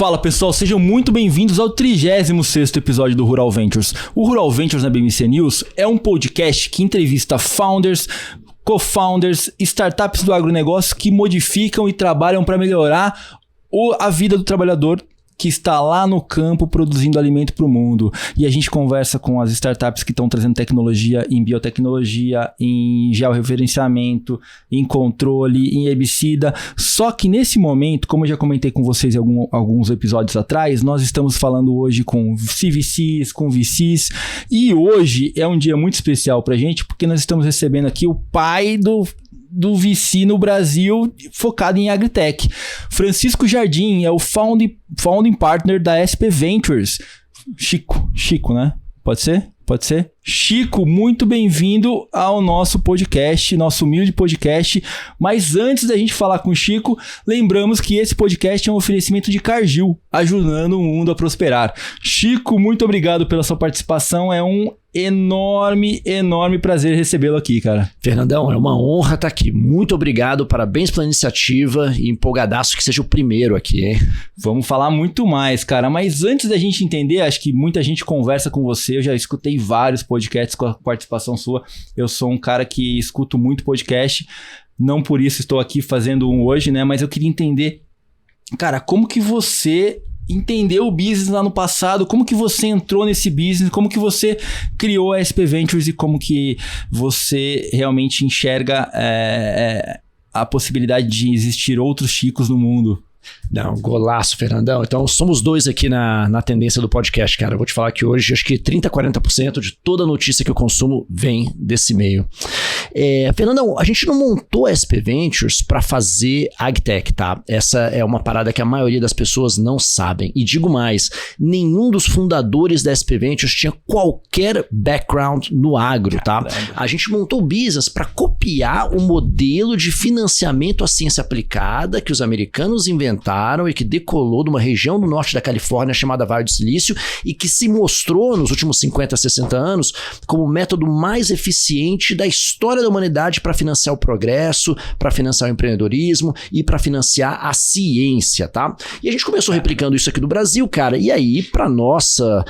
Fala pessoal, sejam muito bem-vindos ao 36º episódio do Rural Ventures. O Rural Ventures na BMC News é um podcast que entrevista founders, co-founders, startups do agronegócio que modificam e trabalham para melhorar a vida do trabalhador que está lá no campo produzindo alimento para o mundo. E a gente conversa com as startups que estão trazendo tecnologia em biotecnologia, em georreferenciamento, em controle, em herbicida. Só que nesse momento, como eu já comentei com vocês em alguns episódios atrás, nós estamos falando hoje com CVCs, com VCs, e hoje é um dia muito especial para a gente, porque nós estamos recebendo aqui o pai do VC no Brasil, focado em agritech. Francisco Jardim é o founding partner da SP Ventures. Chico, né? Pode ser? Chico, muito bem-vindo ao nosso podcast, nosso humilde podcast. Mas antes da gente falar com o Chico, lembramos que esse podcast é um oferecimento de Cargill, ajudando o mundo a prosperar. Chico, muito obrigado pela sua participação. É um enorme prazer recebê-lo aqui, cara. Fernandão, é uma honra estar aqui. Muito obrigado, parabéns pela iniciativa e empolgadaço que seja o primeiro aqui, hein? Vamos falar muito mais, cara. Mas antes da gente entender, acho que muita gente conversa com você. Eu já escutei vários podcasts com a participação sua. Eu sou um cara que escuto muito podcast. Não por isso estou aqui fazendo um hoje, né? Mas eu queria entender, cara, como que você entendeu o business lá no passado, como que você entrou nesse business, como que você criou a SP Ventures e como que você realmente enxerga a possibilidade de existir outros Chicos no mundo. Não, golaço, Fernandão. Então, somos dois aqui na tendência do podcast, cara. Eu vou te falar que hoje, acho que 30%, 40% de toda notícia que eu consumo vem desse meio. Fernandão, a gente não montou a SP Ventures para fazer agtech, tá? Essa é uma parada que a maioria das pessoas não sabem. E digo mais, nenhum dos fundadores da SP Ventures tinha qualquer background no agro, tá? A gente montou o business para copiar o modelo de financiamento à ciência aplicada que os americanos inventaram e que decolou de uma região do norte da Califórnia chamada Vale do Silício e que se mostrou nos últimos 50, 60 anos como o método mais eficiente da história da humanidade para financiar o progresso, para financiar o empreendedorismo e para financiar a ciência, tá? E a gente começou replicando isso aqui no Brasil, cara, e aí, para nossa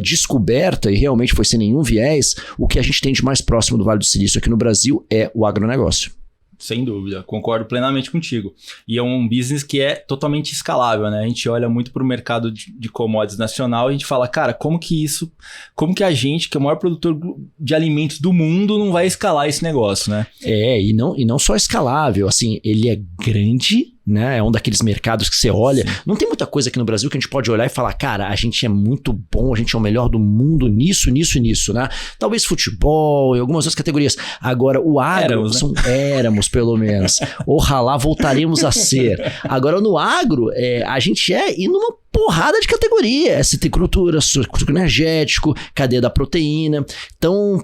descoberta, e realmente foi sem nenhum viés, o que a gente tem de mais próximo do Vale do Silício aqui no Brasil é o agronegócio. Sem dúvida, concordo plenamente contigo. E é um business que é totalmente escalável, né? A gente olha muito para o mercado de commodities nacional e a gente fala, cara, como que a gente, que é o maior produtor de alimentos do mundo, não vai escalar esse negócio, né? E não só escalável, assim, ele é grande, né? É um daqueles mercados que você olha. Sim. Não tem muita coisa aqui no Brasil que a gente pode olhar e falar, cara, a gente é muito bom, a gente é o melhor do mundo nisso, né? Talvez futebol e algumas outras categorias. Agora, o agro, éramos pelo menos. Oxalá voltaremos a ser. Agora, no agro, a gente e numa porrada de categoria, citricultura, sucro energético, cadeia da proteína. Então,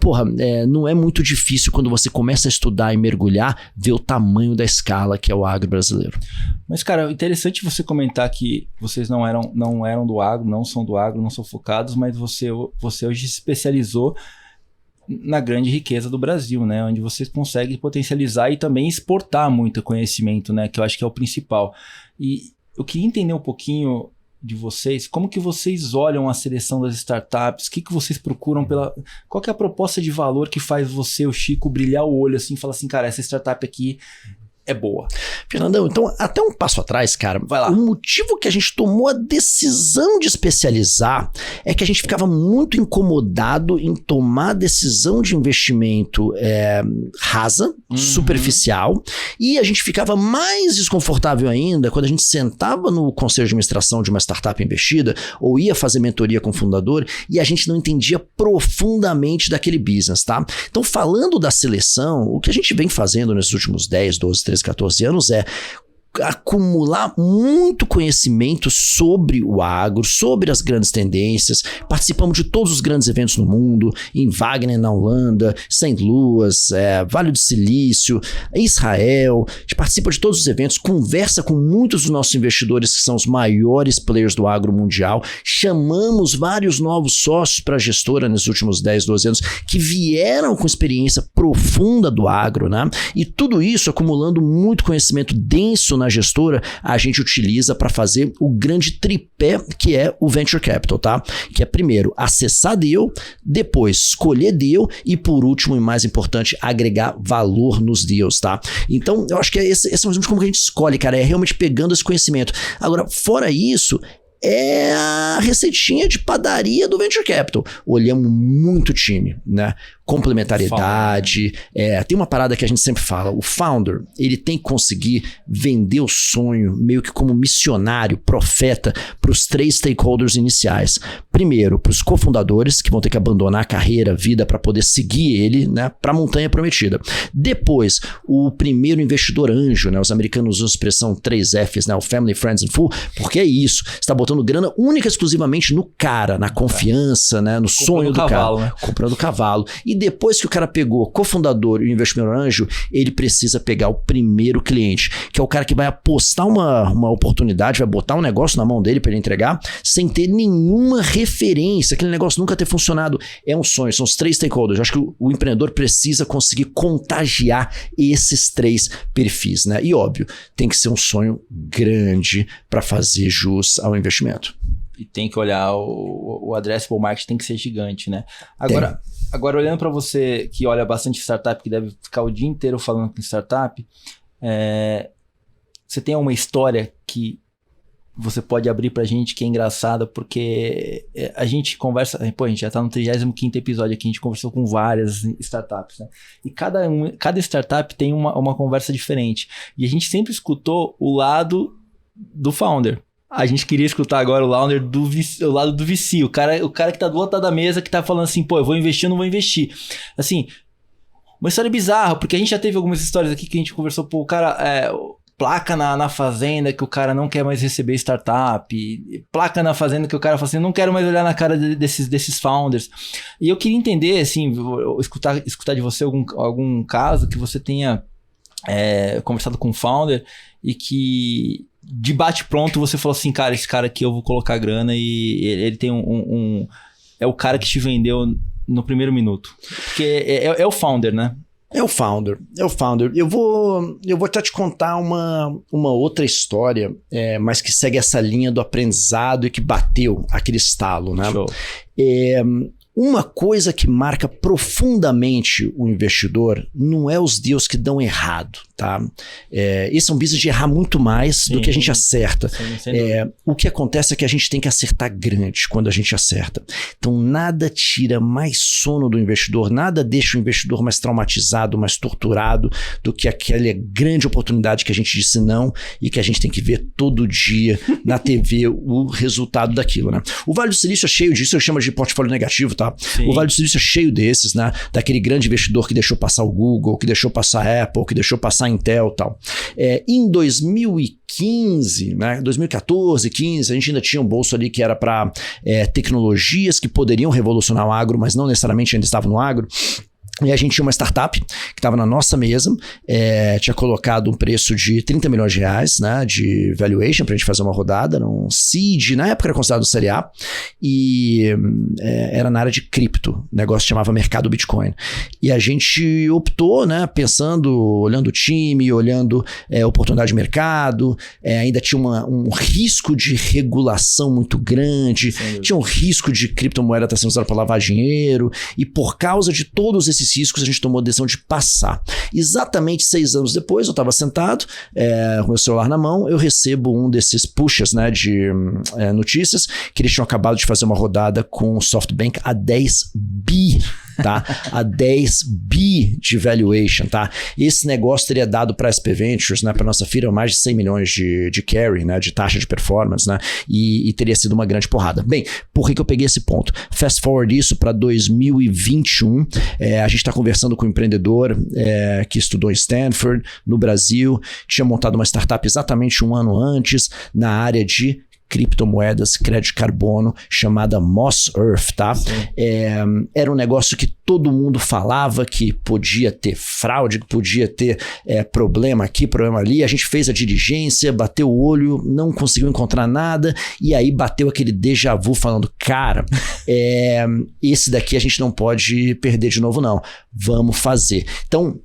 não é muito difícil quando você começa a estudar e mergulhar, ver o tamanho da escala que é o agro brasileiro. Mas, cara, interessante você comentar que vocês não eram do agro, não são do agro, não são focados, mas você hoje se especializou na grande riqueza do Brasil, né? Onde você consegue potencializar e também exportar muito conhecimento, né? Que eu acho que é o principal. E eu queria entender um pouquinho de vocês, como que vocês olham a seleção das startups, o que vocês procuram qual que é a proposta de valor que faz você, o Chico, brilhar o olho assim e falar assim, cara, essa startup aqui é boa. Fernandão, então, até um passo atrás, cara, vai lá. O motivo que a gente tomou a decisão de especializar é que a gente ficava muito incomodado em tomar decisão de investimento rasa, superficial, e a gente ficava mais desconfortável ainda quando a gente sentava no conselho de administração de uma startup investida ou ia fazer mentoria com o fundador e a gente não entendia profundamente daquele business, tá? Então, falando da seleção, o que a gente vem fazendo nesses últimos 10, 12, 13, 14 anos é acumular muito conhecimento sobre o agro, sobre as grandes tendências. Participamos de todos os grandes eventos no mundo, em Wagner, na Holanda, St. Louis, Vale do Silício, Israel. A gente participa de todos os eventos, conversa com muitos dos nossos investidores que são os maiores players do agro mundial. Chamamos vários novos sócios para a gestora nesses últimos 10, 12 anos que vieram com experiência profunda do agro, né? E tudo isso acumulando muito conhecimento denso na na gestora, a gente utiliza para fazer o grande tripé que é o Venture Capital, tá? Que é primeiro acessar deal, depois escolher deal e por último e mais importante, agregar valor nos deals, tá? Então, eu acho que esse é mais ou menos como a gente escolhe, cara, é realmente pegando esse conhecimento. Agora, fora isso, é a receitinha de padaria do Venture Capital. Olhamos muito time, né? Complementariedade. Tem uma parada que a gente sempre fala. O founder, ele tem que conseguir vender o sonho meio que como missionário, profeta, para os 3 stakeholders iniciais. Primeiro, para os cofundadores, que vão ter que abandonar a carreira, a vida, para poder seguir ele, né, para a montanha prometida. Depois, o primeiro investidor anjo, né? Os americanos usam a expressão 3Fs, né? O Family, Friends and Fool, porque é isso. Você está botando grana única e exclusivamente no cara, na confiança, né? No sonho do cavalo, cara. Né? Comprando cavalo. E depois que o cara pegou cofundador e o investidor anjo, ele precisa pegar o primeiro cliente, que é o cara que vai apostar uma oportunidade, vai botar um negócio na mão dele para ele entregar, sem ter nenhuma referência, aquele negócio nunca ter funcionado. É um sonho, são os 3 stakeholders. Eu acho que o empreendedor precisa conseguir contagiar esses 3 perfis, né? E óbvio, tem que ser um sonho grande para fazer jus ao investimento. E tem que olhar o addressable market, tem que ser gigante, né? Agora olhando para você que olha bastante startup, que deve ficar o dia inteiro falando com startup, você tem uma história que você pode abrir pra gente que é engraçada, porque a gente conversa, pô, a gente já tá no 35º episódio aqui, a gente conversou com várias startups, né? E cada startup tem uma conversa diferente. E a gente sempre escutou o lado do founder. A gente queria escutar agora o lado do VC, o cara que tá do outro lado da mesa, que tá falando assim, pô, eu vou investir ou não vou investir. Assim, uma história bizarra, porque a gente já teve algumas histórias aqui que a gente conversou, pô, o cara, placa na fazenda que o cara não quer mais receber startup, placa na fazenda que o cara fala assim, não quero mais olhar na cara desses founders. E eu queria entender, assim, escutar de você algum caso que você tenha conversado com um founder e que de bate pronto você falou assim, cara, esse cara aqui eu vou colocar grana e ele tem é o cara que te vendeu no primeiro minuto. Porque é o founder, né? É o founder. Eu vou até te contar uma outra história, mas que segue essa linha do aprendizado e que bateu aquele estalo, né? Show. Uma coisa que marca profundamente o investidor não é os deals que dão errado, tá? Esse é um business de errar muito mais do que a gente acerta. Sim, o que acontece é que a gente tem que acertar grande quando a gente acerta. Então nada tira mais sono do investidor, nada deixa o investidor mais traumatizado, mais torturado do que aquela grande oportunidade que a gente disse não e que a gente tem que ver todo dia na TV o resultado daquilo, né? O Vale do Silício é cheio disso, eu chamo de portfólio negativo, tá? Sim. O Vale do Silício é cheio desses, né? Daquele grande investidor que deixou passar o Google, que deixou passar a Apple, que deixou passar a Intel e tal. Em 2015, né? 2014, 15, a gente ainda tinha um bolso ali que era para tecnologias que poderiam revolucionar o agro, mas não necessariamente ainda estavam no agro. E a gente tinha uma startup que estava na nossa mesa, tinha colocado um preço de 30 milhões de reais, né, de valuation para a gente fazer uma rodada, um seed, na época era considerado Série A, e era na área de cripto, o negócio chamava Mercado Bitcoin. E a gente optou, né, pensando, olhando o time, olhando oportunidade de mercado, ainda tinha um risco de regulação muito grande, tinha um risco de criptomoeda estar sendo usada para lavar dinheiro, e por causa de todos esses riscos, a gente tomou a decisão de passar. Exatamente 6 anos depois, eu estava sentado, com meu celular na mão, eu recebo um desses pushes, né, de notícias, que eles tinham acabado de fazer uma rodada com o SoftBank a 10 bi, tá? A 10 bi de valuation, tá? Esse negócio teria dado para a SP Ventures, né, para nossa firma, mais de 100 milhões de carry, né, de taxa de performance, né, e teria sido uma grande porrada. Bem, por que eu peguei esse ponto? Fast forward isso para 2021, a gente está conversando com um empreendedor que estudou em Stanford, no Brasil, tinha montado uma startup exatamente 1 ano antes, na área de criptomoedas, crédito de carbono, chamada Moss Earth, tá? Era um negócio que todo mundo falava que podia ter fraude, que podia ter problema aqui, problema ali. A gente fez a diligência, bateu o olho, não conseguiu encontrar nada, e aí bateu aquele déjà vu falando, cara, esse daqui a gente não pode perder de novo não, vamos fazer. Então,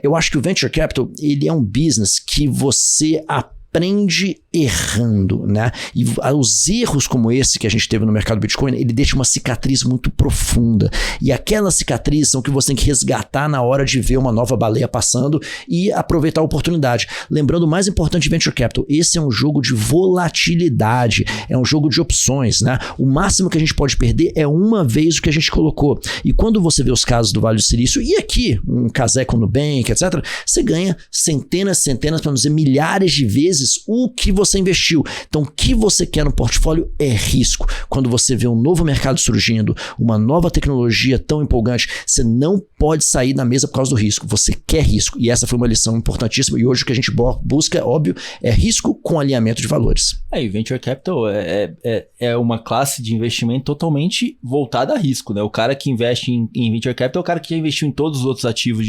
eu acho que o Venture Capital, ele é um business que você aprende aprende errando, né? E os erros como esse que a gente teve no mercado Bitcoin, ele deixa uma cicatriz muito profunda. E aquelas cicatrizes são que você tem que resgatar na hora de ver uma nova baleia passando e aproveitar a oportunidade. Lembrando, o mais importante de Venture Capital, esse é um jogo de volatilidade, é um jogo de opções, né? O máximo que a gente pode perder é uma vez o que a gente colocou. E quando você vê os casos do Vale do Silício, e aqui, um Caseco no Nubank, etc., você ganha centenas, para não dizer milhares de vezes o que você investiu. Então, o que você quer no portfólio é risco. Quando você vê um novo mercado surgindo, uma nova tecnologia tão empolgante, você não pode sair da mesa por causa do risco. Você quer risco. E essa foi uma lição importantíssima. E hoje o que a gente busca, óbvio, é risco com alinhamento de valores. E Venture Capital é uma classe de investimento totalmente voltada a risco, né? O cara que investe em Venture Capital é o cara que já investiu em todos os outros ativos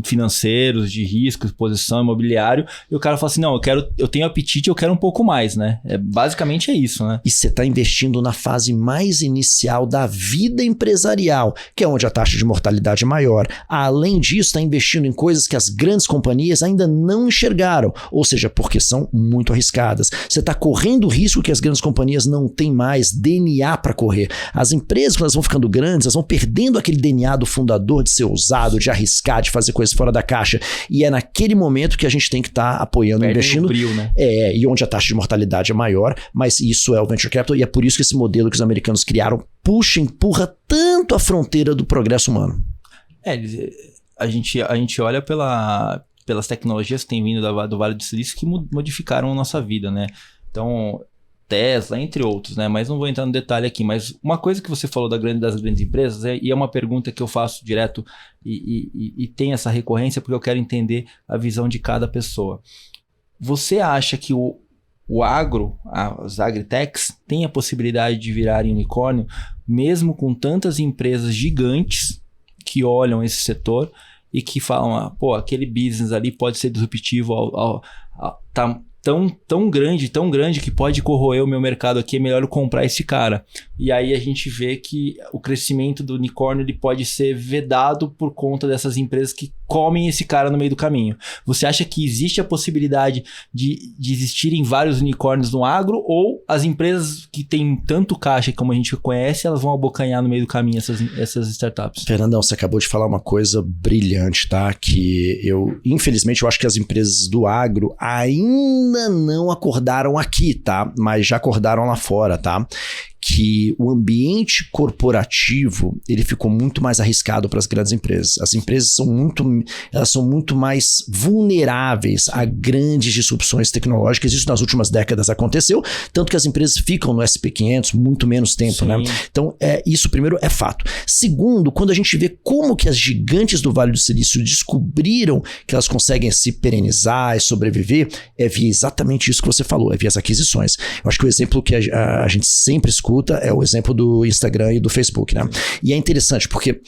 financeiros, de risco, exposição, imobiliário, e o cara fala assim, não, eu tenho apetite, eu quero um pouco mais, né? Basicamente é isso, né? E você está investindo na fase mais inicial da vida empresarial, que é onde a taxa de mortalidade é maior. Além disso, está investindo em coisas que as grandes companhias ainda não enxergaram, ou seja, porque são muito arriscadas. Você está correndo o risco que as grandes companhias não têm mais DNA para correr. As empresas, quando elas vão ficando grandes, elas vão perdendo aquele DNA do fundador de ser ousado, de arriscar, de fazer coisas fora da caixa. E é naquele momento que a gente tem que estar apoiando, investindo. Brilho, né? E onde a taxa de mortalidade é maior, mas isso é o Venture Capital e é por isso que esse modelo que os americanos criaram empurra tanto a fronteira do progresso humano. A gente olha pelas tecnologias que têm vindo do Vale do Silício que modificaram a nossa vida, né? Então, Tesla, entre outros, né? Mas não vou entrar no detalhe aqui. Mas uma coisa que você falou das grandes empresas, e é uma pergunta que eu faço direto e tem essa recorrência porque eu quero entender a visão de cada pessoa. Você acha que o agro, as agritechs, tem a possibilidade de virarem unicórnio, mesmo com tantas empresas gigantes que olham esse setor e que falam, aquele business ali pode ser disruptivo, tá tão grande que pode corroer o meu mercado aqui, é melhor eu comprar esse cara. E aí a gente vê que o crescimento do unicórnio ele pode ser vedado por conta dessas empresas que comem esse cara no meio do caminho. Você acha que existe a possibilidade de existirem vários unicórnios no agro, ou as empresas que têm tanto caixa como a gente conhece, elas vão abocanhar no meio do caminho essas startups? Fernandão, você acabou de falar uma coisa brilhante, tá? Que infelizmente, eu acho que as empresas do agro ainda não acordaram aqui, tá? Mas já acordaram lá fora, tá? Que o ambiente corporativo ele ficou muito mais arriscado para as grandes empresas. As empresas são muito mais vulneráveis a grandes disrupções tecnológicas. Isso nas últimas décadas aconteceu, tanto que as empresas ficam no SP500 muito menos tempo, sim, né? Então, isso primeiro é fato. Segundo, quando a gente vê como que as gigantes do Vale do Silício descobriram que elas conseguem se perenizar e sobreviver, é via exatamente isso que você falou, é via as aquisições. Eu acho que o exemplo que a gente sempre escuta é o exemplo do Instagram e do Facebook, né? E é interessante porque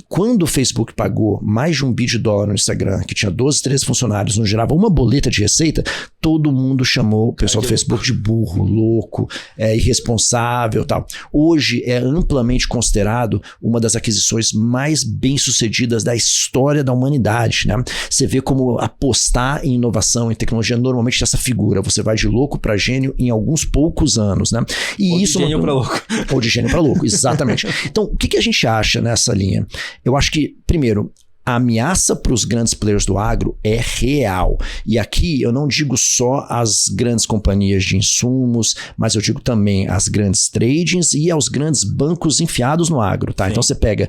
quando o Facebook pagou mais de $1 bilhão no Instagram, que tinha 12, 13 funcionários, não gerava uma boleta de receita, todo mundo chamou o pessoal do Facebook de burro, louco, irresponsável e tal. Hoje é amplamente considerado uma das aquisições mais bem-sucedidas da história da humanidade, né? Você vê como apostar em inovação, em tecnologia, normalmente tem essa figura. Você vai de louco para gênio em alguns poucos anos, né? E de gênio para louco. Ou de gênio para louco, exatamente. Então, o que a gente acha nessa linha? Eu acho que, primeiro, a ameaça para os grandes players do agro é real. E aqui eu não digo só as grandes companhias de insumos, mas eu digo também as grandes tradings e aos grandes bancos enfiados no agro, tá? Sim. Então você pega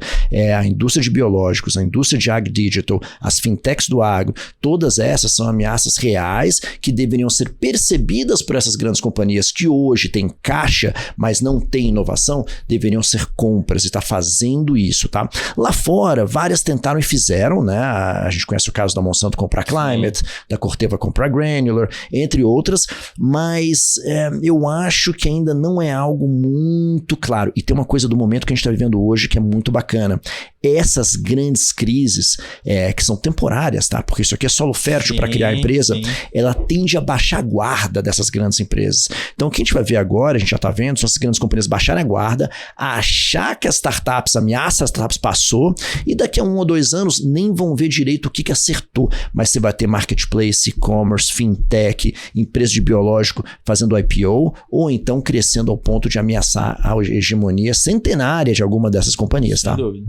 a indústria de biológicos, a indústria de agridigital, as fintechs do agro, todas essas são ameaças reais que deveriam ser percebidas por essas grandes companhias que hoje têm caixa, mas não têm inovação, deveriam ser compras e tá fazendo isso, tá? Lá fora, várias tentaram e fizeram, né? A gente conhece o caso da Monsanto comprar Climate, sim, da Corteva comprar Granular, entre outras, mas eu acho que ainda não é algo muito claro. E tem uma coisa do momento que a gente está vivendo hoje que é muito bacana. Essas grandes crises, que são temporárias, tá? Porque isso aqui é solo fértil para criar a empresa, sim, ela tende a baixar a guarda dessas grandes empresas. Então, o que a gente vai ver agora, a gente já está vendo, são essas grandes companhias baixarem a guarda, achar que as startups, a ameaça das startups passou, e daqui a 1 ou 2 anos alguns nem vão ver direito o que acertou, mas você vai ter marketplace, e-commerce, fintech, empresa de biológico fazendo IPO, ou então crescendo ao ponto de ameaçar a hegemonia centenária de alguma dessas companhias, tá? Sem dúvida.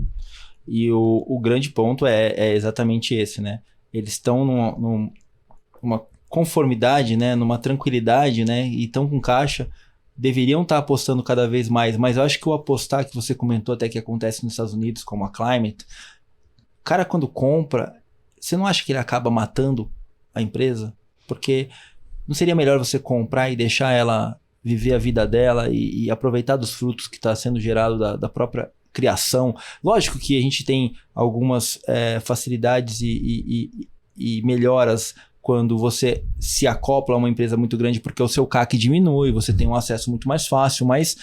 E o grande ponto é exatamente esse, né? Eles estão numa conformidade, né? Numa tranquilidade, né? E estão com caixa, deveriam estar apostando cada vez mais, mas eu acho que o apostar que você comentou até que acontece nos Estados Unidos, como a Climate, o cara quando compra, você não acha que ele acaba matando a empresa? Porque não seria melhor você comprar e deixar ela viver a vida dela e aproveitar dos frutos que está sendo gerado da própria criação? Lógico que a gente tem algumas facilidades e melhoras quando você se acopla a uma empresa muito grande, porque o seu CAC diminui, você tem um acesso muito mais fácil, mas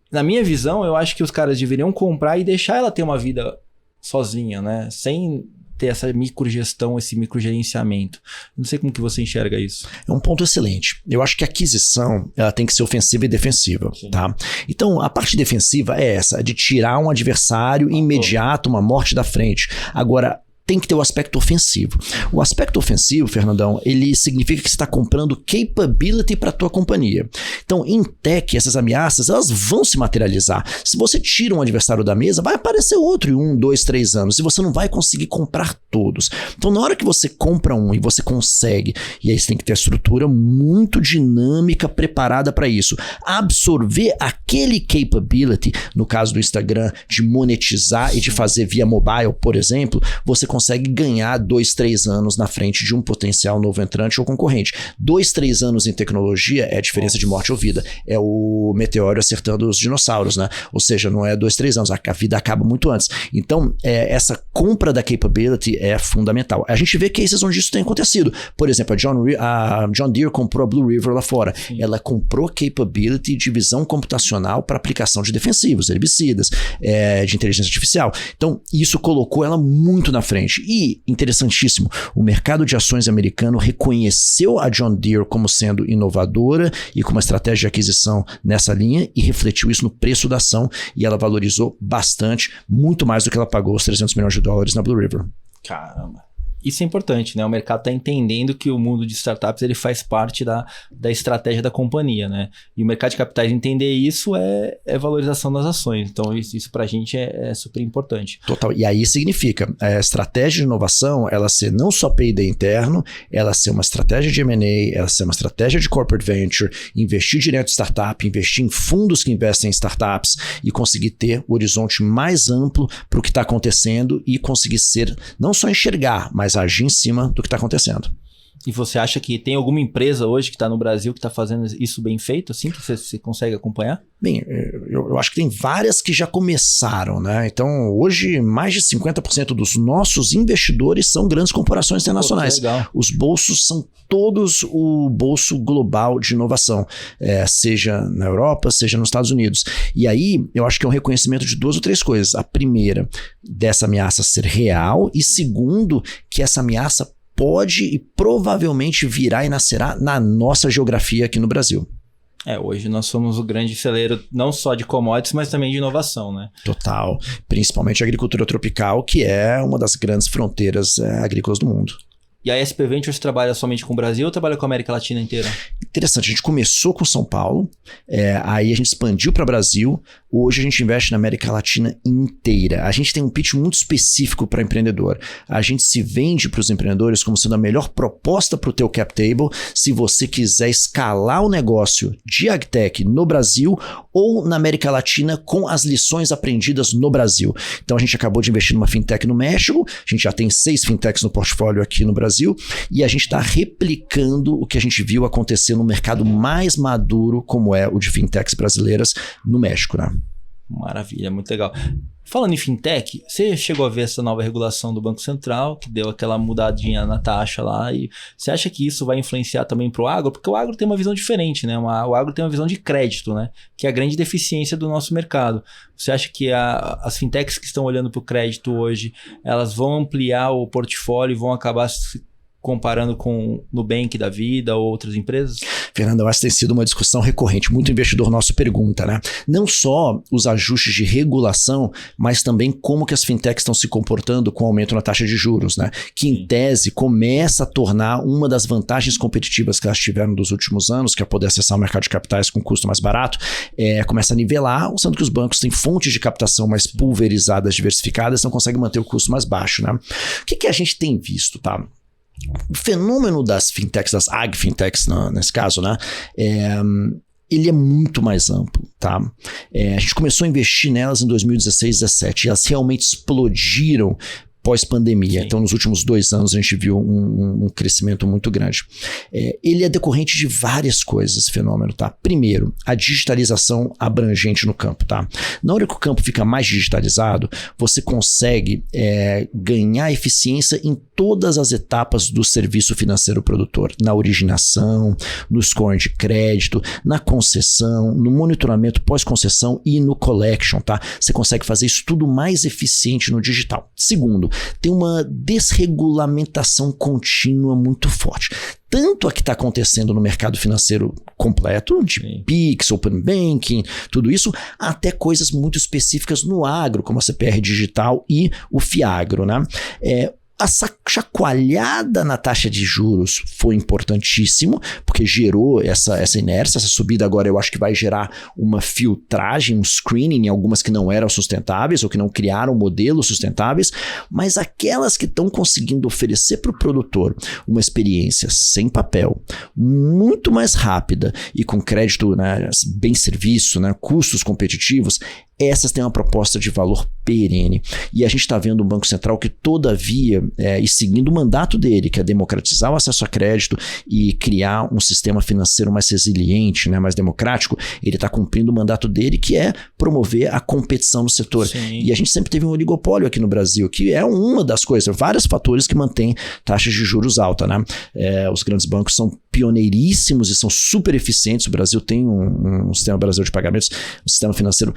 na minha visão, eu acho que os caras deveriam comprar e deixar ela ter uma vida sozinha, né? Sem ter essa microgestão, esse microgerenciamento. Não sei como que você enxerga isso. É um ponto excelente. Eu acho que a aquisição ela tem que ser ofensiva e defensiva, tá? Então, a parte defensiva é essa, de tirar um adversário imediato, uma morte da frente. Agora, tem que ter o aspecto ofensivo. O aspecto ofensivo, Fernandão, ele significa que você está comprando capability para a tua companhia. Então, em tech, essas ameaças, elas vão se materializar. Se você tira um adversário da mesa, vai aparecer outro em 1, 2, 3 anos e você não vai conseguir comprar todos. Então, na hora que você compra um e você consegue, e aí você tem que ter a estrutura muito dinâmica, preparada para isso, absorver aquele capability, no caso do Instagram, de monetizar e de fazer via mobile, por exemplo, você consegue ganhar 2, 3 anos na frente de um potencial novo entrante ou concorrente. 2, 3 anos em tecnologia é a diferença de morte ou vida. É o meteoro acertando os dinossauros, né? Ou seja, não é 2, 3 anos, a vida acaba muito antes. Então, essa compra da capability é fundamental. A gente vê cases onde isso tem acontecido. Por exemplo, a John Deere comprou a Blue River lá fora. Sim. Ela comprou capability de visão computacional para aplicação de defensivos, herbicidas, de inteligência artificial. Então, isso colocou ela muito na frente. E, interessantíssimo, o mercado de ações americano reconheceu a John Deere como sendo inovadora e com uma estratégia de aquisição nessa linha e refletiu isso no preço da ação e ela valorizou bastante, muito mais do que ela pagou os $300 milhões na Blue River. Caramba. Isso é importante, né? O mercado está entendendo que o mundo de startups ele faz parte da estratégia da companhia, né? E o mercado de capitais entender isso é valorização das ações. Então, isso para a gente é super importante. Total. E aí significa a estratégia de inovação, ela ser não só P&D interno, ela ser uma estratégia de M&A, ela ser uma estratégia de corporate venture, investir direto em startup, investir em fundos que investem em startups e conseguir ter o horizonte mais amplo para o que está acontecendo e conseguir ser, não só enxergar, mas agir em cima do que está acontecendo. E você acha que tem alguma empresa hoje que está no Brasil que está fazendo isso bem feito, assim, que você consegue acompanhar? Bem, eu acho que tem várias que já começaram, né? Então, hoje, mais de 50% dos nossos investidores são grandes corporações internacionais. Pô, legal. Os bolsos são todos o bolso global de inovação, seja na Europa, seja nos Estados Unidos. E aí, eu acho que é um reconhecimento de 2 ou 3 coisas. A primeira, dessa ameaça ser real, e segundo, que essa ameaça pode e provavelmente virá e nascerá na nossa geografia aqui no Brasil. Hoje nós somos o grande celeiro não só de commodities, mas também de inovação, né? Total. Principalmente a agricultura tropical, que é uma das grandes fronteiras agrícolas do mundo. E a SP Ventures trabalha somente com o Brasil ou trabalha com a América Latina inteira? Interessante, a gente começou com São Paulo, aí a gente expandiu para o Brasil, hoje a gente investe na América Latina inteira. A gente tem um pitch muito específico para empreendedor. A gente se vende para os empreendedores como sendo a melhor proposta para o teu cap table se você quiser escalar o negócio de agtech no Brasil ou na América Latina com as lições aprendidas no Brasil. Então a gente acabou de investir numa fintech no México, a gente já tem 6 fintechs no portfólio aqui no Brasil, e a gente está replicando o que a gente viu acontecer no mercado mais maduro, como é o de fintechs brasileiras no México, né? Maravilha, muito legal. Falando em fintech, você chegou a ver essa nova regulação do Banco Central, que deu aquela mudadinha na taxa lá, e você acha que isso vai influenciar também para o agro? Porque o agro tem uma visão diferente, né? O agro tem uma visão de crédito, né? Que é a grande deficiência do nosso mercado. Você acha que as fintechs que estão olhando para o crédito hoje, elas vão ampliar o portfólio e vão acabar comparando com Nubank da vida ou outras empresas? Fernando, essa tem sido uma discussão recorrente. Muito investidor nosso pergunta, né? Não só os ajustes de regulação, mas também como que as fintechs estão se comportando com o aumento na taxa de juros, né? Que em tese começa a tornar uma das vantagens competitivas que elas tiveram nos últimos anos, que é poder acessar o mercado de capitais com custo mais barato, começa a nivelar, sendo que os bancos têm fontes de captação mais pulverizadas, diversificadas, não conseguem manter o custo mais baixo, né? O que a gente tem visto, tá? O fenômeno das fintechs, das agfintechs, nesse caso, né? Ele é muito mais amplo, tá? A gente começou a investir nelas em 2016, 2017 e elas realmente explodiram pós-pandemia. Sim. Então, nos últimos 2 anos, a gente viu um crescimento muito grande. Ele é decorrente de várias coisas, esse fenômeno, tá? Primeiro, a digitalização abrangente no campo, tá? Na hora que o campo fica mais digitalizado, você consegue ganhar eficiência em todas as etapas do serviço financeiro produtor. Na originação, no scoring de crédito, na concessão, no monitoramento pós-concessão e no collection, tá? Você consegue fazer isso tudo mais eficiente no digital. Segundo, tem uma desregulamentação contínua muito forte. Tanto a que está acontecendo no mercado financeiro completo, de Pix, Open Banking, tudo isso, até coisas muito específicas no agro, como a CPR digital e o FIAGRO, né? A chacoalhada na taxa de juros foi importantíssimo, porque gerou essa inércia, essa subida agora eu acho que vai gerar uma filtragem, um screening em algumas que não eram sustentáveis ou que não criaram modelos sustentáveis, mas aquelas que estão conseguindo oferecer para o produtor uma experiência sem papel, muito mais rápida e com crédito, né, bem serviço, né, custos competitivos, essas têm uma proposta de valor perene. E a gente está vendo um Banco Central que, todavia, e seguindo o mandato dele, que é democratizar o acesso a crédito e criar um sistema financeiro mais resiliente, né, mais democrático, ele está cumprindo o mandato dele, que é promover a competição no setor. Sim. E a gente sempre teve um oligopólio aqui no Brasil, que é uma das coisas, vários fatores que mantêm taxas de juros altas, né? Os grandes bancos são pioneiríssimos e são super eficientes. O Brasil tem um sistema brasileiro de pagamentos, um sistema financeiro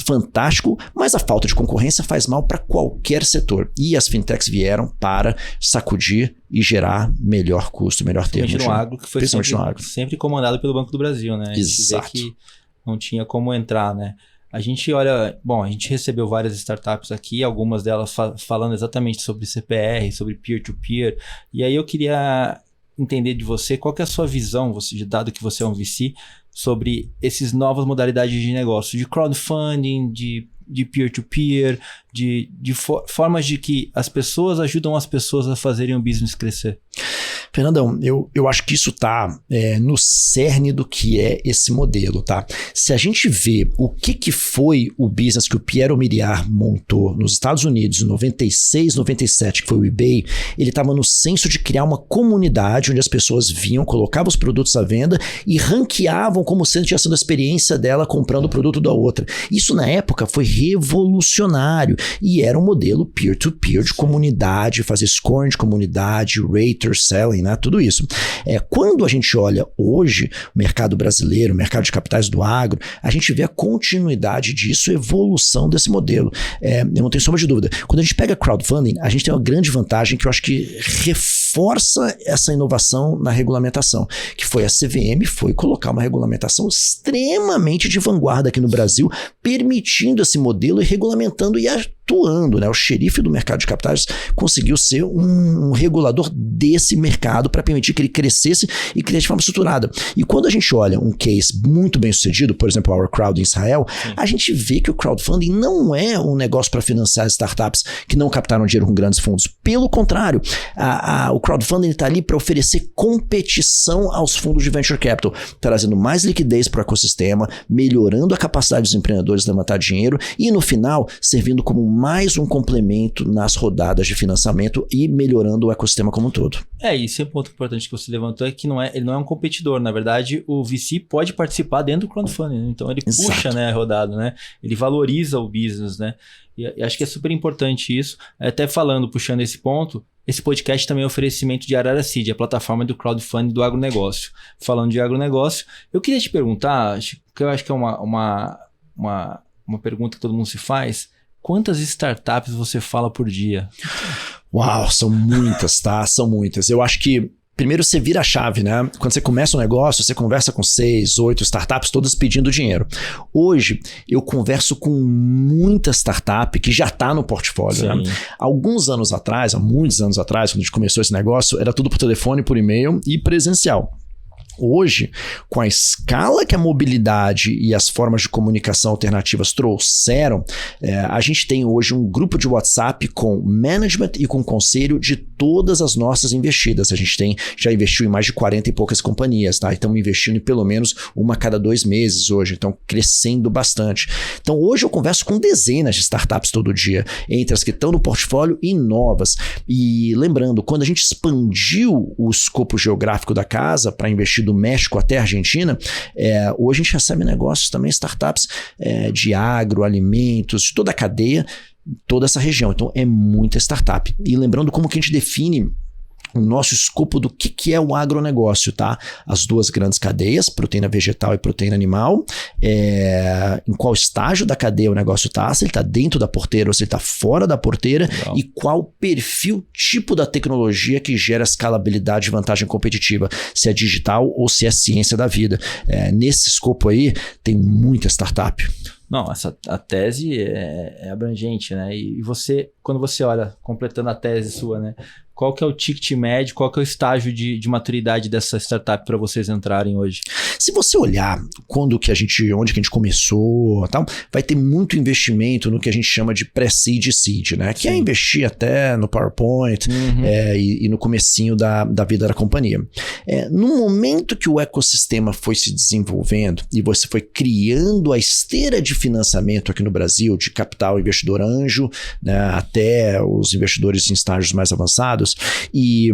fantástico, mas a falta de concorrência faz mal para qualquer setor. E as fintechs vieram para sacudir e gerar melhor custo, melhor termo. Principalmente no agro, que foi sempre comandado pelo Banco do Brasil, né? Exato. A gente vê que não tinha como entrar, né? A gente olha... Bom, a gente recebeu várias startups aqui, algumas delas falando exatamente sobre CPR, sobre peer-to-peer. E aí eu queria entender de você qual que é a sua visão, dado que você é um VC, sobre essas novas modalidades de negócio, de crowdfunding, de peer-to-peer, de formas de que as pessoas ajudam as pessoas a fazerem o business crescer. Fernandão, eu acho que isso está no cerne do que é esse modelo, tá? Se a gente vê o que foi o business que o Pierre Omidyar montou nos Estados Unidos em 96, 97, que foi o eBay, ele estava no senso de criar uma comunidade onde as pessoas vinham, colocavam os produtos à venda e ranqueavam como sendo a experiência dela comprando o produto da outra. Isso na época foi revolucionário e era um modelo peer-to-peer de comunidade, fazer scoring de comunidade, rater, selling, né? Tudo isso. Quando a gente olha hoje o mercado brasileiro, o mercado de capitais do agro, a gente vê a continuidade disso, a evolução desse modelo. Eu não tenho sombra de dúvida. Quando a gente pega crowdfunding, a gente tem uma grande vantagem que eu acho que reforça essa inovação na regulamentação, que foi a CVM, foi colocar uma regulamentação extremamente de vanguarda aqui no Brasil, permitindo esse modelo e regulamentando e atuando, né? O xerife do mercado de capitais conseguiu ser um regulador desse mercado para permitir que ele crescesse e crescesse de forma estruturada. E quando a gente olha um case muito bem sucedido, por exemplo, o Our Crowd em Israel, a gente vê que o crowdfunding não é um negócio para financiar startups que não captaram dinheiro com grandes fundos. Pelo contrário, o crowdfunding está ali para oferecer competição aos fundos de venture capital, trazendo mais liquidez para o ecossistema, melhorando a capacidade dos empreendedores de levantar dinheiro e, no final, servindo como mais um complemento nas rodadas de financiamento e melhorando o ecossistema como um todo. Isso é um ponto importante que você levantou, é que ele não é um competidor. Na verdade, o VC pode participar dentro do crowdfunding, né? Então ele puxa, né, a rodada, né? Ele valoriza o business, né? E acho que é super importante isso. Até puxando esse ponto, esse podcast também é um oferecimento de Arara Seed, a plataforma do crowdfunding do agronegócio. Falando de agronegócio, eu queria te perguntar, que eu acho que é uma pergunta que todo mundo se faz: quantas startups você fala por dia? Uau, são muitas, tá? São muitas. Eu acho que primeiro você vira a chave, né? Quando você começa um negócio, você conversa com 6, 8 startups, todas pedindo dinheiro. Hoje, eu converso com muita startup que já está no portfólio, né? Há muitos anos atrás, quando a gente começou esse negócio, era tudo por telefone, por e-mail e presencial. Hoje, com a escala que a mobilidade e as formas de comunicação alternativas trouxeram, a gente tem hoje um grupo de WhatsApp com management e com conselho de todas as nossas investidas. A gente já investiu em mais de 40 e poucas companhias, tá? E estamos investindo em pelo menos uma a cada 2 meses hoje, então crescendo bastante. Então hoje eu converso com dezenas de startups todo dia, entre as que estão no portfólio e novas. E lembrando, quando a gente expandiu o escopo geográfico da casa para investir do México até a Argentina, hoje a gente recebe negócios também, startups de agroalimentos, de toda a cadeia, toda essa região. Então é muita startup. E lembrando como que a gente define o nosso escopo do que é o agronegócio, tá? As 2 grandes cadeias, proteína vegetal e proteína animal, em qual estágio da cadeia o negócio está, se ele está dentro da porteira ou se ele está fora da porteira. Legal. E qual perfil, tipo da tecnologia que gera escalabilidade e vantagem competitiva, se é digital ou se é ciência da vida. Nesse escopo aí, tem muita startup. Não, a tese é abrangente, né? E você, quando você olha, completando a tese sua, né? Qual que é o ticket médio, qual que é o estágio de maturidade dessa startup para vocês entrarem hoje? Se você olhar onde que a gente começou, tal, vai ter muito investimento no que a gente chama de pré-seed e seed, né? Que é investir até no PowerPoint e no comecinho da vida da companhia. No momento que o ecossistema foi se desenvolvendo e você foi criando a esteira de financiamento aqui no Brasil, de capital investidor anjo, né, até os investidores em estágios mais avançados, e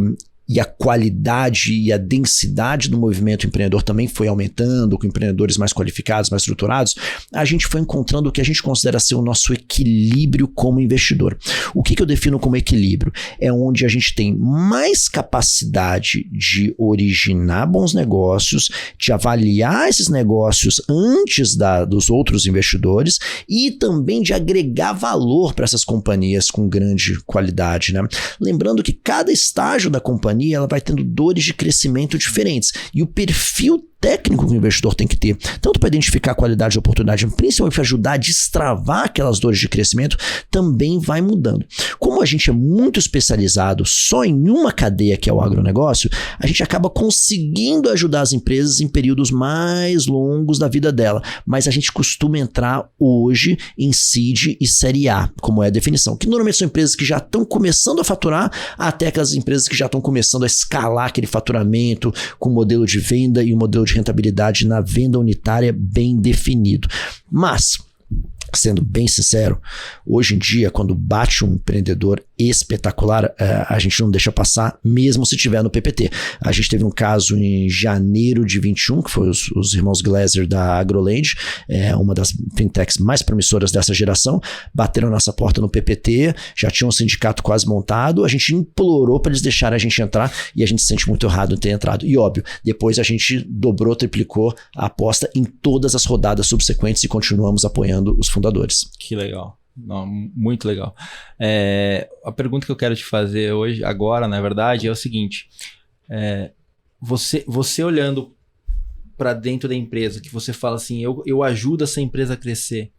a qualidade e a densidade do movimento empreendedor também foi aumentando, com empreendedores mais qualificados, mais estruturados, a gente foi encontrando o que a gente considera ser o nosso equilíbrio como investidor. O que eu defino como equilíbrio? É onde a gente tem mais capacidade de originar bons negócios, de avaliar esses negócios antes dos outros investidores e também de agregar valor para essas companhias com grande qualidade, né? Lembrando que cada estágio da companhia ela vai tendo dores de crescimento diferentes. E o perfil técnico que o investidor tem que ter, tanto para identificar a qualidade da oportunidade, principalmente para ajudar a destravar aquelas dores de crescimento, também vai mudando. Como a gente é muito especializado só em uma cadeia, que é o agronegócio, a gente acaba conseguindo ajudar as empresas em períodos mais longos da vida dela, mas a gente costuma entrar hoje em seed e série A, como é a definição, que normalmente são empresas que já estão começando a faturar, até aquelas empresas que já estão começando a escalar aquele faturamento com modelo de venda e um modelo de rentabilidade na venda unitária bem definido. Mas, sendo bem sincero, hoje em dia, quando bate um empreendedor espetacular, a gente não deixa passar, mesmo se tiver no PPT. A gente teve um caso em janeiro de 21, que foi os irmãos Glaser da AgroLand, uma das fintechs mais promissoras dessa geração, bateram nossa porta no PPT, já tinha um sindicato quase montado, a gente implorou para eles deixarem a gente entrar e a gente se sente muito errado em ter entrado. E óbvio, depois a gente dobrou, triplicou a aposta em todas as rodadas subsequentes e continuamos apoiando os fundadores. Que legal. Não, muito legal. A pergunta que eu quero te fazer hoje, agora, na verdade, é o seguinte. Você olhando para dentro da empresa, que você fala assim, eu ajudo essa empresa a crescer.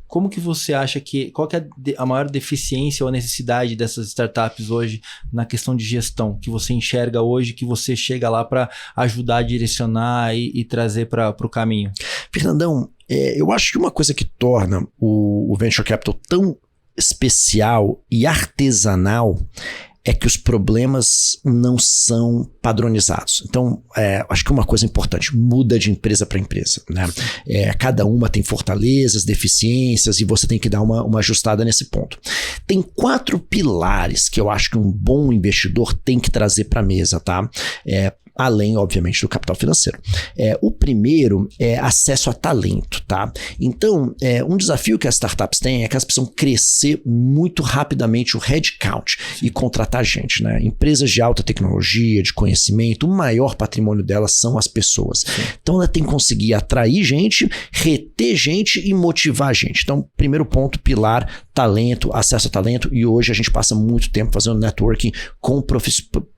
Como que você acha qual que é a maior deficiência ou a necessidade dessas startups hoje na questão de gestão, que você enxerga hoje, que você chega lá para ajudar a direcionar e trazer para o caminho? Fernandão, eu acho que uma coisa que torna o Venture Capital tão especial e artesanal é que os problemas não são padronizados. Então, acho que uma coisa importante, muda de empresa para empresa, né? Cada uma tem fortalezas, deficiências e você tem que dar uma ajustada nesse ponto. Tem 4 pilares que eu acho que um bom investidor tem que trazer para a mesa, tá? além, obviamente, do capital financeiro. O primeiro é acesso a talento, tá? Então, um desafio que as startups têm é que elas precisam crescer muito rapidamente o headcount e contratar gente, né? Empresas de alta tecnologia, de conhecimento, o maior patrimônio delas são as pessoas. Sim. Então, ela tem que conseguir atrair gente, reter gente e motivar gente. Então, primeiro ponto, pilar, talento, acesso a talento, e hoje a gente passa muito tempo fazendo networking com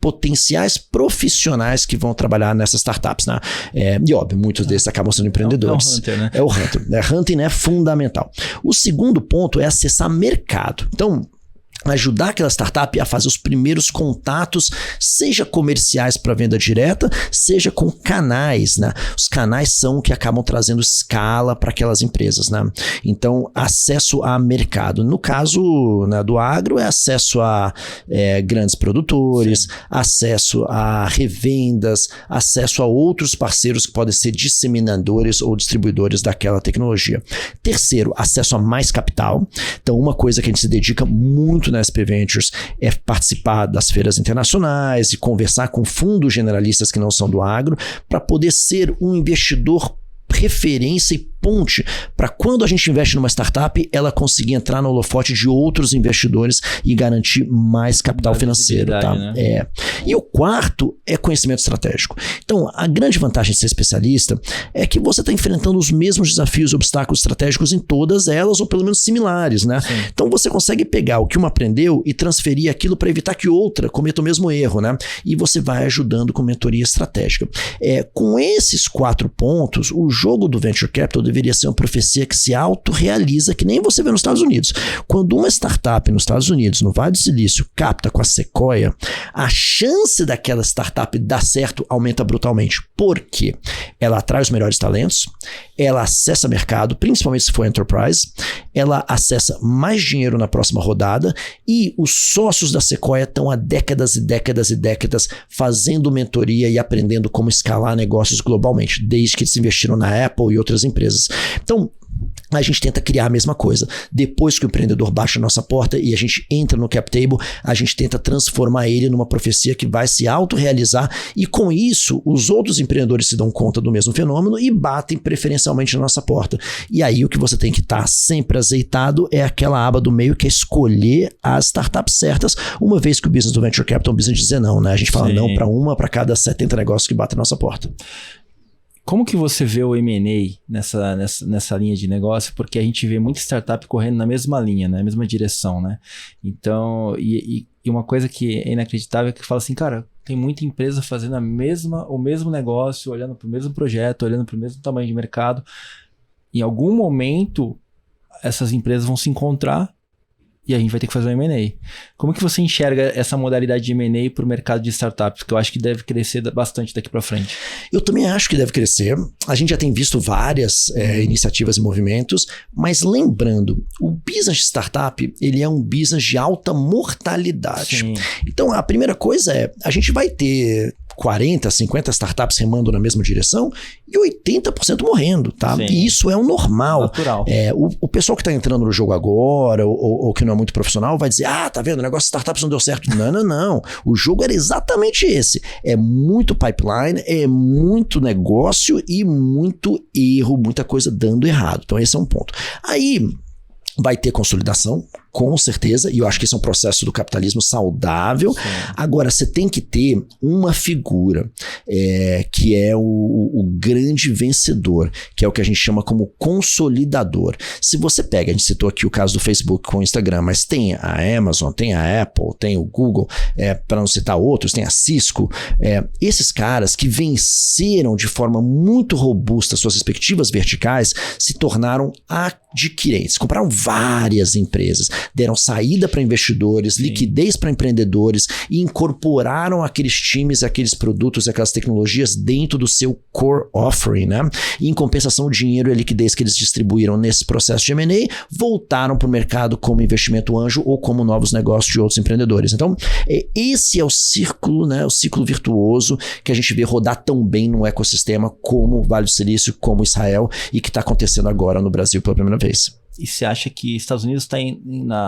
potenciais profissionais que vão trabalhar nessas startups, né? E óbvio, muitos desses acabam sendo empreendedores. É o hunter, né? É o hunter. Hunting é fundamental. O segundo ponto é acessar mercado. Então, ajudar aquela startup a fazer os primeiros contatos, seja comerciais para venda direta, seja com canais, né? Os canais são o que acabam trazendo escala para aquelas empresas, né? Então, acesso a mercado. No caso, né, do agro, é acesso a grandes produtores, sim, acesso a revendas, acesso a outros parceiros que podem ser disseminadores ou distribuidores daquela tecnologia. Terceiro, acesso a mais capital. Então, uma coisa que a gente se dedica muito na SP Ventures é participar das feiras internacionais e conversar com fundos generalistas que não são do agro para poder ser um investidor referência e ponte para quando a gente investe numa startup, ela conseguir entrar no holofote de outros investidores e garantir mais capital financeiro. Tá? Né? E o quarto é conhecimento estratégico. Então, a grande vantagem de ser especialista é que você está enfrentando os mesmos desafios e obstáculos estratégicos em todas elas, ou pelo menos similares, né? Sim. Então, você consegue pegar o que uma aprendeu e transferir aquilo para evitar que outra cometa o mesmo erro, né? E você vai ajudando com mentoria estratégica. Com esses 4 pontos, o jogo do Venture Capital deveria ser uma profecia que se autorrealiza, que nem você vê nos Estados Unidos. Quando uma startup nos Estados Unidos, no Vale do Silício, capta com a Sequoia, a chance daquela startup dar certo aumenta brutalmente. Por quê? Ela atrai os melhores talentos, ela acessa mercado, principalmente se for enterprise, ela acessa mais dinheiro na próxima rodada e os sócios da Sequoia estão há décadas e décadas e décadas fazendo mentoria e aprendendo como escalar negócios globalmente, desde que eles investiram na Apple e outras empresas. Então, a gente tenta criar a mesma coisa. Depois que o empreendedor baixa a nossa porta e a gente entra no cap table, a gente tenta transformar ele numa profecia que vai se autorrealizar e com isso os outros empreendedores se dão conta do mesmo fenômeno e batem preferencialmente na nossa porta. E aí o que você tem que estar sempre azeitado é aquela aba do meio que é escolher as startups certas, uma vez que o business do Venture Capital é um business de dizer não, né? A gente fala Sim. não para cada 70 negócios que batem na nossa porta. Como que você vê o M&A nessa linha de negócio? Porque a gente vê muita startup correndo na mesma linha, na mesma direção, né? Então, e uma coisa que é inacreditável é que fala assim, cara, tem muita empresa fazendo o mesmo negócio, olhando para o mesmo projeto, olhando para o mesmo tamanho de mercado. Em algum momento, essas empresas vão se encontrar e a gente vai ter que fazer um M&A. Como que você enxerga essa modalidade de M&A para o mercado de startups? Que eu acho que deve crescer bastante daqui para frente. Eu também acho que deve crescer. A gente já tem visto várias iniciativas e movimentos, mas lembrando, o business de startup, ele é um business de alta mortalidade. Sim. Então, a primeira coisa é, a gente vai ter 40, 50 startups remando na mesma direção e 80% morrendo, tá? Sim. E isso é o normal. Natural. O pessoal que está entrando no jogo agora ou que não é muito profissional vai dizer, tá vendo, o negócio de startups não deu certo. Não. O jogo era exatamente esse. É muito pipeline, é muito negócio e muito erro, muita coisa dando errado. Então esse é um ponto. Aí vai ter consolidação, com certeza, e eu acho que esse é um processo do capitalismo saudável. Sim. Agora, você tem que ter uma figura que é o grande vencedor, que é o que a gente chama como consolidador. Se você pega, a gente citou aqui o caso do Facebook com o Instagram, mas tem a Amazon, tem a Apple, tem o Google, para não citar outros, tem a Cisco, esses caras que venceram de forma muito robusta suas respectivas verticais, se tornaram adquirentes, compraram várias empresas, deram saída para investidores, Sim. liquidez para empreendedores e incorporaram aqueles times, aqueles produtos, aquelas tecnologias dentro do seu core offering, né? E em compensação, o dinheiro e a liquidez que eles distribuíram nesse processo de M&A voltaram para o mercado como investimento anjo ou como novos negócios de outros empreendedores. Então, esse é o círculo, né? O ciclo virtuoso que a gente vê rodar tão bem num ecossistema como o Vale do Silício, como Israel e que está acontecendo agora no Brasil pela primeira vez. E você acha que Estados Unidos está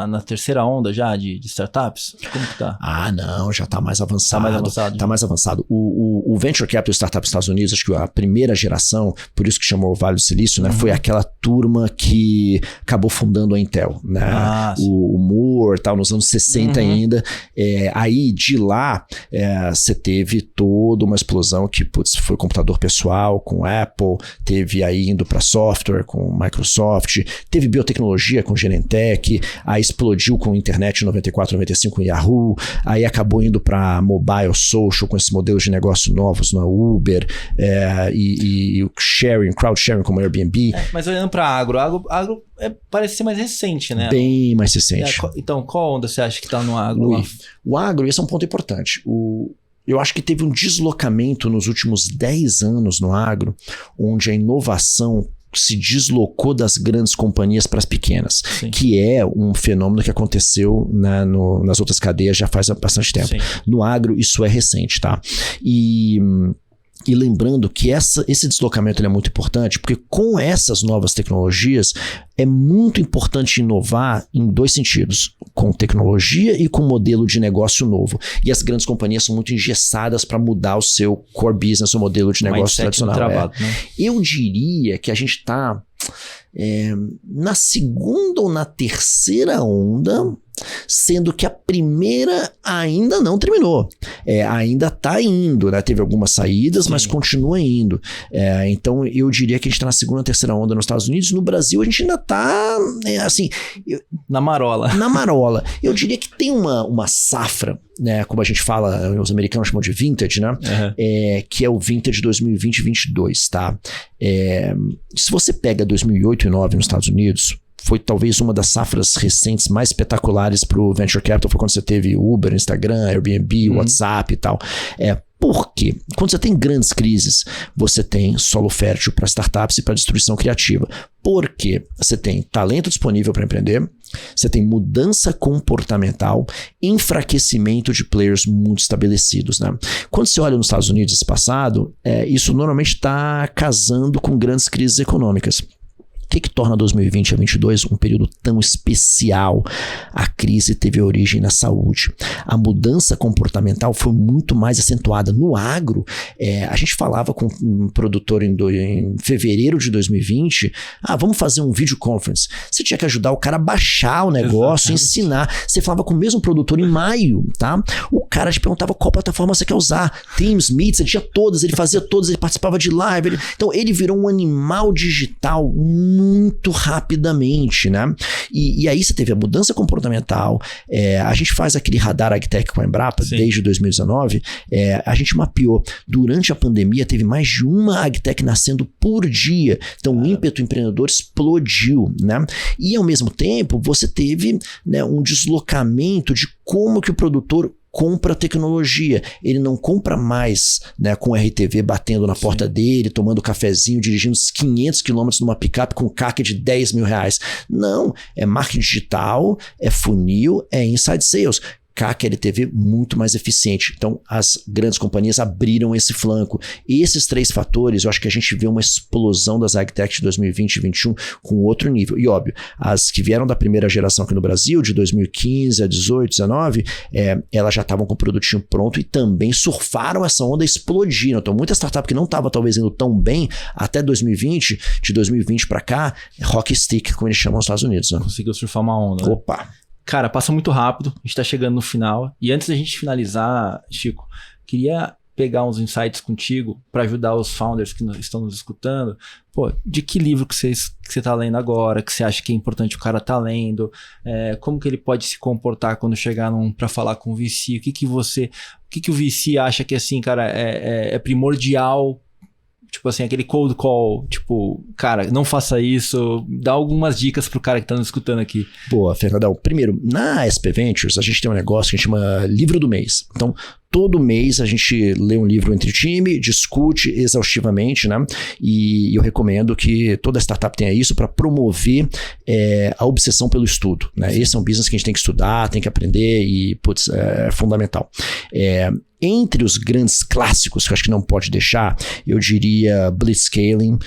na terceira onda já de startups? Como que tá? Ah, não, já está mais avançado. Tá mais avançado. O Venture Capital Startup dos Estados Unidos, acho que a primeira geração, por isso que chamou o Vale do Silício, né? Foi aquela turma que acabou fundando a Intel, né? O Moore, tal, nos anos 60 ainda. Aí, de lá, você teve toda uma explosão que, putz, foi computador pessoal com Apple, teve aí indo para software com Microsoft, teve biotecnologia com Genentech, aí explodiu com internet em 94, 95 com Yahoo, aí acabou indo para mobile social com esses modelos de negócio novos na Uber, e o sharing, crowd sharing como Airbnb. Mas olhando para agro parece ser mais recente, né? Bem mais recente. Então, qual onda você acha que está no agro? O agro, esse é um ponto importante. Eu acho que teve um deslocamento nos últimos 10 anos no agro, onde a inovação se deslocou das grandes companhias para as pequenas, Sim. que é um fenômeno que aconteceu nas outras cadeias já faz bastante tempo. Sim. No agro, isso é recente, tá? E lembrando que esse deslocamento ele é muito importante, porque com essas novas tecnologias é muito importante inovar em dois sentidos, com tecnologia e com modelo de negócio novo. E as grandes companhias são muito engessadas para mudar o seu core business, o modelo de negócio tradicional. Travado, né? Eu diria que a gente está na segunda ou na terceira onda, sendo que a primeira ainda não terminou. Ainda está indo, né? Teve algumas saídas, Sim. mas continua indo. Então eu diria que a gente está na segunda ou terceira onda nos Estados Unidos. No Brasil a gente ainda está assim... Na marola. Na marola. Eu diria que tem uma safra, né? Como a gente fala, os americanos chamam de vintage, né? Que é o vintage 2020 e 2022, tá? Se você pega 2008 e 2009 nos Estados Unidos, foi talvez uma das safras recentes mais espetaculares para o Venture Capital, foi quando você teve Uber, Instagram, Airbnb, WhatsApp e tal. Por quê? Quando você tem grandes crises, você tem solo fértil para startups e para destruição criativa. Porque você tem talento disponível para empreender, você tem mudança comportamental, enfraquecimento de players muito estabelecidos, né? Quando você olha nos Estados Unidos esse passado, isso normalmente está casando com grandes crises econômicas. O que torna 2020 a 2022 um período tão especial? A crise teve origem na saúde. A mudança comportamental foi muito mais acentuada. No agro, a gente falava com um produtor em fevereiro de 2020, vamos fazer um video conference. Você tinha que ajudar o cara a baixar o negócio, ensinar. Você falava com o mesmo produtor em maio, tá? O cara te perguntava qual plataforma você quer usar. Teams, Meet, você tinha todas, ele fazia todas, ele participava de live. Então ele virou um animal digital muito rapidamente, né? E aí você teve a mudança comportamental, a gente faz aquele radar AgTech com a Embrapa Sim. desde 2019, a gente mapeou, durante a pandemia teve mais de uma AgTech nascendo por dia, então o ímpeto empreendedor explodiu, né? E ao mesmo tempo você teve, né, um deslocamento de como que o produtor compra tecnologia. Ele não compra mais, né, com o RTV batendo na porta dele, tomando cafezinho, dirigindo 500 quilômetros numa picape com CAC de 10 mil reais. Não, é marketing digital, é funil, é inside sales. CAC LTV muito mais eficiente. Então, as grandes companhias abriram esse flanco. E esses três fatores, eu acho que a gente vê uma explosão das AgTech de 2020 e 2021 com outro nível. E óbvio, as que vieram da primeira geração aqui no Brasil, de 2015 a 18, 19, elas já estavam com o produtinho pronto e também surfaram essa onda e explodiram. Então, muita startup que não estava talvez indo tão bem até 2020, de 2020 para cá, hockey stick, como eles chamam nos Estados Unidos. Né? Conseguiu surfar uma onda. Né? Opa! Cara, passa muito rápido, a gente tá chegando no final. E antes da gente finalizar, Chico, queria pegar uns insights contigo para ajudar os founders que estão nos escutando. Pô, de que livro que você tá lendo agora, que você acha que é importante o cara tá lendo? Como que ele pode se comportar quando chegar para falar com o VC? O que o VC acha que, assim, cara, é primordial? Tipo assim, aquele cold call, tipo, cara, não faça isso. Dá algumas dicas pro cara que tá nos escutando aqui. Boa, Fernandão. Primeiro, na SP Ventures, a gente tem um negócio que a gente chama livro do mês. Então, Todo mês a gente lê um livro entre time, discute exaustivamente, né? E eu recomendo que toda startup tenha isso para promover a obsessão pelo estudo, né? Esse é um business que a gente tem que estudar, tem que aprender e, putz, é fundamental. Entre os grandes clássicos que eu acho que não pode deixar, eu diria Blitzscaling,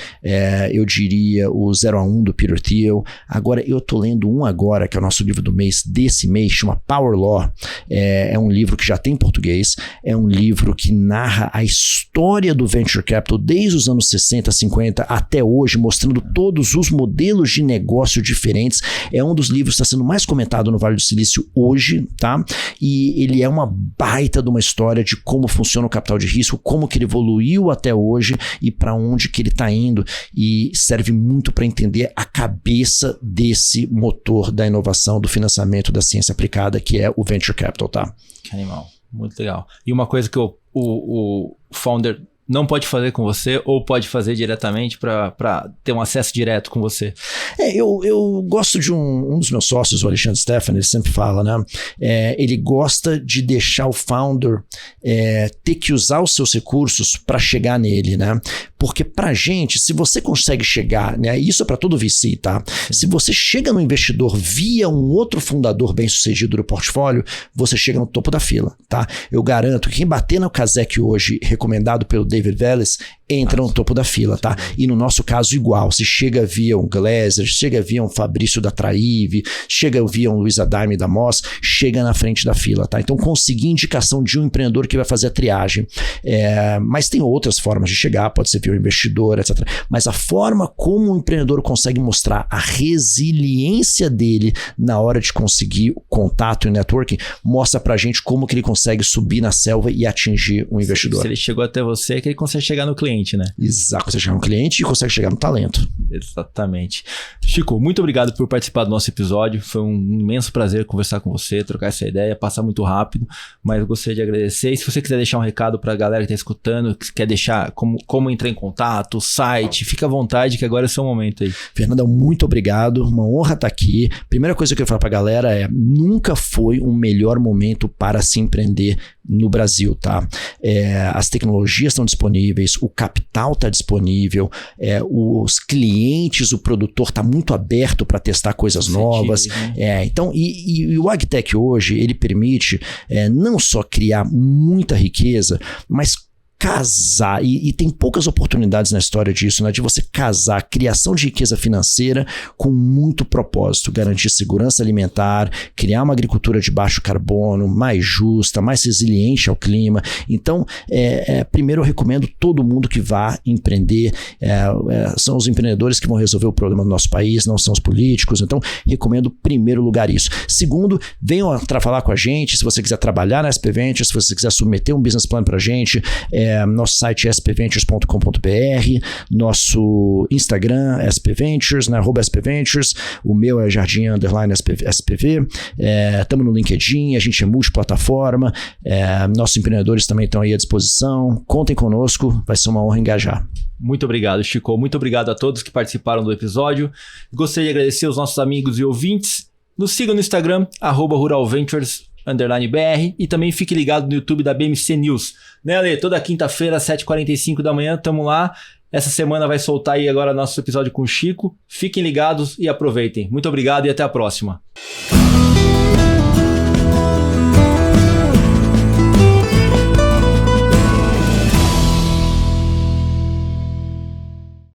eu diria o 0 a 1 do Peter Thiel. Agora, eu tô lendo um agora, que é o nosso livro do mês, desse mês, chama Power Law. É um livro que já tem em português, é um livro que narra a história do Venture Capital desde os anos 60, 50 até hoje, mostrando todos os modelos de negócio diferentes. É um dos livros que está sendo mais comentado no Vale do Silício hoje, tá? E ele é uma baita de uma história de como funciona o capital de risco, como que ele evoluiu até hoje e para onde que ele está indo, e serve muito para entender a cabeça desse motor da inovação, do financiamento da ciência aplicada, que é o Venture Capital, tá? Que animal, muito legal. E uma coisa que o founder não pode fazer com você ou pode fazer diretamente para ter um acesso direto com você? Eu gosto de um dos meus sócios, o Alexandre Stefan, ele sempre fala, né? Ele gosta de deixar o founder ter que usar os seus recursos para chegar nele, né? Porque pra gente, se você consegue chegar, né? Isso é para todo VC, tá? Se você chega no investidor via um outro fundador bem-sucedido do portfólio, você chega no topo da fila, tá? Eu garanto que quem bater no Kazek hoje, recomendado pelo David Vélez, entra no topo da fila, tá? E no nosso caso, igual. Se chega via um Glaser, chega via um Fabrício da Traive, chega via um Luiz Adaime da Moss, chega na frente da fila, tá? Então, conseguir indicação de um empreendedor que vai fazer a triagem. Mas tem outras formas de chegar, pode ser via o investidor, etc. Mas a forma como o empreendedor consegue mostrar a resiliência dele na hora de conseguir o contato e o networking, mostra pra gente como que ele consegue subir na selva e atingir um investidor. Se ele chegou até você, é que ele consegue chegar no cliente, né? Exato, consegue chegar no cliente e consegue chegar no talento. Exatamente. Chico, muito obrigado por participar do nosso episódio. Foi um imenso prazer conversar com você, trocar essa ideia, passar muito rápido, mas eu gostaria de agradecer. E se você quiser deixar um recado pra galera que tá escutando, que quer deixar como entrar em contato, o site, fica à vontade que agora é o seu momento aí. Fernanda, muito obrigado, uma honra estar aqui. Primeira coisa que eu quero falar pra galera é: nunca foi um melhor momento para se empreender no Brasil, tá? As tecnologias estão disponíveis, o capital está disponível, os clientes, o produtor está muito aberto para testar coisas novas. Né? Então, e o AgTech hoje, ele permite não só criar muita riqueza, mas casar, e tem poucas oportunidades na história disso, né? De você casar a criação de riqueza financeira com muito propósito, garantir segurança alimentar, criar uma agricultura de baixo carbono, mais justa, mais resiliente ao clima. Então, primeiro eu recomendo todo mundo que vá empreender, são os empreendedores que vão resolver o problema do nosso país, não são os políticos, então recomendo em primeiro lugar isso. Segundo, venham falar com a gente, se você quiser trabalhar na SP Ventures, se você quiser submeter um business plan pra gente, nosso site é spventures.com.br, nosso Instagram é spventures, né, @spventures, o meu é jardim_spv, estamos no LinkedIn, a gente é multiplataforma, nossos empreendedores também estão aí à disposição, contem conosco, vai ser uma honra engajar. Muito obrigado, Chico, muito obrigado a todos que participaram do episódio, gostaria de agradecer aos nossos amigos e ouvintes, nos sigam no Instagram, @ruralventures_br, e também fique ligado no YouTube da BMC News. Né, Ale? Toda quinta-feira, às 7h45 da manhã, estamos lá. Essa semana vai soltar aí agora nosso episódio com o Chico. Fiquem ligados e aproveitem. Muito obrigado e até a próxima.